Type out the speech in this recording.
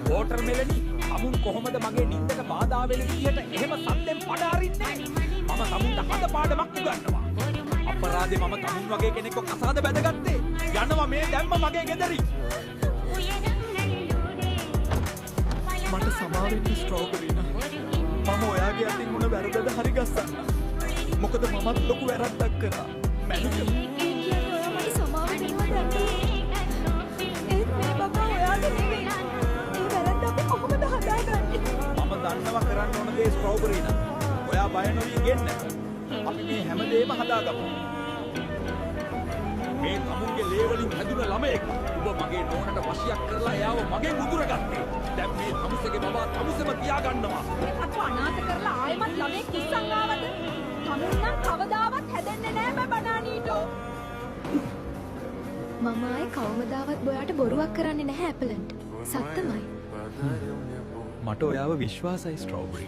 Water මෙලනි අමුන් කොහොමද මගේ නින්දට බාධා වෙන විදියට එහෙම සද්දෙන් පඩ අරින්නේ? මම තමුන්ට හද පාඩමක් උගන්වනවා. අපරාධේ මම තමුන් වගේ කෙනෙක්ව කසාද බැඳගත්තේ. යනවා මේ දැම්ම මගේ ගෙදරින්. මට සමාව වෙන්න ස්ට්‍රෝබරිනා. මම ඔයාගේ අතින් මොන වැරදද හරි ගස්සන්න. මොකද මමත් ලොකු වැරද්දක් කරා. මැනිකර් මට සමාව වෙනවා ඒත් මේ බබා ඔයාගේ නෙවෙයි. ඒ වැරද්ද අපි කොහොමද හදාගන්නේ? මම දන්නවා කරන්න ඕන දේ ස්ට්‍රෝබරිනා. ඔයා බය නොවී ගෙන්න. අපි මේ හැමදේම හදාගමු. මේ තමුන්ගේ ලේ වලින් හැදුන ළමයෙක්. ඔබ මගේ නෝනට වශියක් කරලා එයාව මගෙන් උදුරගත්තේ. දැන් මේ තමුසේගේ බබා තමුසෙම තියාගන්නවා. මේකත් අනාථ කරලා ආයෙමත් ළමෙක් කිස්සන් ආවද? තමුන් නම් කවදාවත් හැදෙන්නේ නෑ බෑ බනානීටෝ. මම ආයේ කවමදාවත් බොයාට බොරුවක් කරන්නේ නැහැ ඇපලන්ට්. සත්තමයි. මට ඔයාව විශ්වාසයි ස්ට්‍රෝබරි.